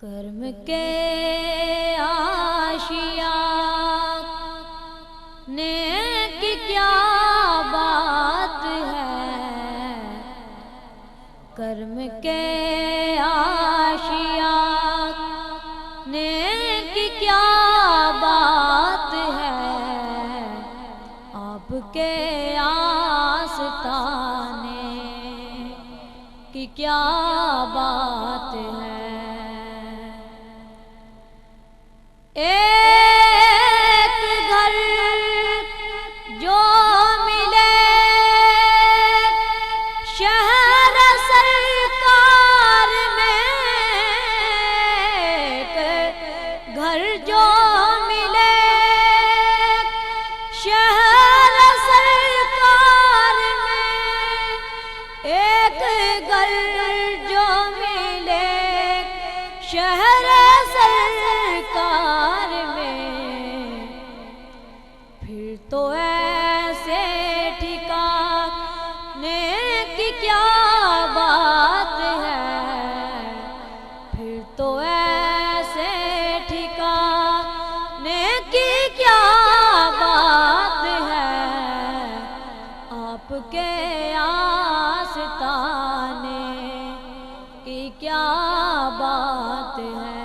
کرم کے آشیا نیک کیا بات ہے، کرم کے آشیا نیک کیا بات ہے، آپ کے آستانے کی کیا بات ہے۔ ایک گھر جو ملے شہر سرکار میں، ایک گھر جو ملے شہر سرکار میں، ایک گھر جو ملے شہر سرکار میں، پھر تو ایسے ٹھکانے کی کیا بات ہے، پھر تو ایسے ٹھکانے کی کیا بات ہے، آپ کے آستانے کی کیا بات ہے۔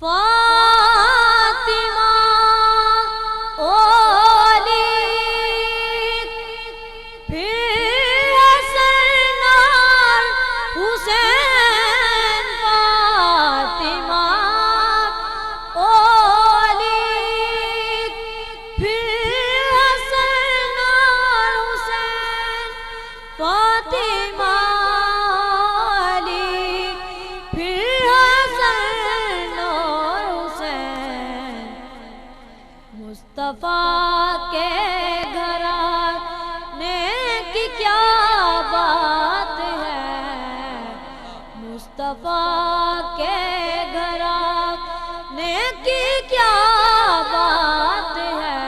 فاطمہ اولی پھر حسن اور حسین، فاطمہ اولی پھر حسن اور حسین، فاطمہ مصطفیٰ کے گھرانے کی کیا بات ہے، مصطفیٰ کے گھرانے کی کیا بات ہے،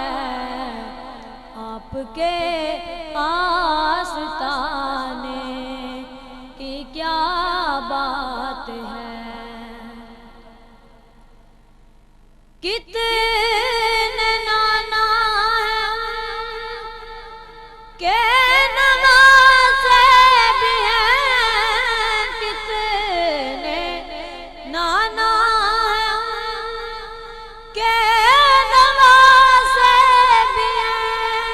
آپ کے آستانے کی کیا بات ہے۔ کتنے نانا کے نوازے بھی ہیں، کتنے نانا کے نوازے بھی ہیں،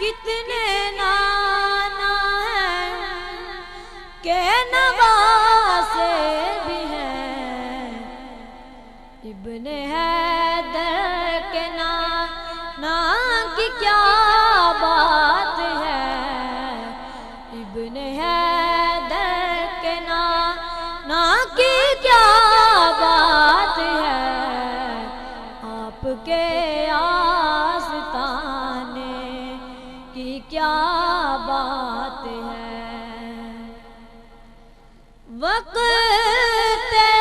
کتنے نانا کے نوازے بھی ہیں، ابن حیدر کے نانا کی کیا بات ہے، ابن حیدر کے نانا کی کیا بات ہے، آپ کے آستانے کی کیا بات ہے۔ وقت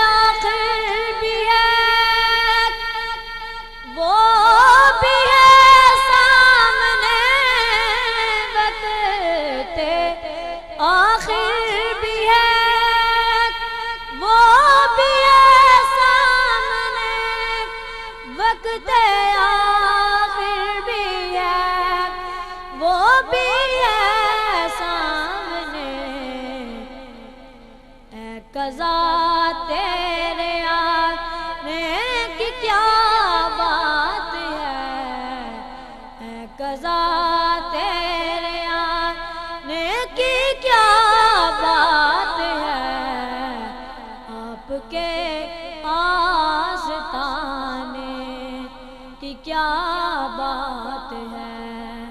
آخر بھی ہے، وہ بھی ہے سامنے، وقت آخر بھی ہے، وہ بھی ہے سامنے، وقت آخر بھی ہے، وہ بھی ہے سامنے، اے قضا تیرے آنے کی کیا بات ہے، اے قضا تیرے آنے کی کیا بات ہے، آپ کے آستانے کی کیا بات ہے۔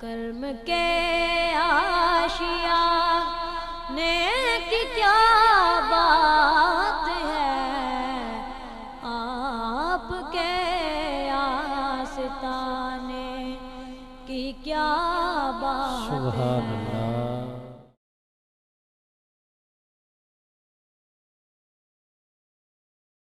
کرم کے آشیا نیک کیا بات ہے، آپ کے آستانے کی کیا بات ہے۔ سبحان اللہ۔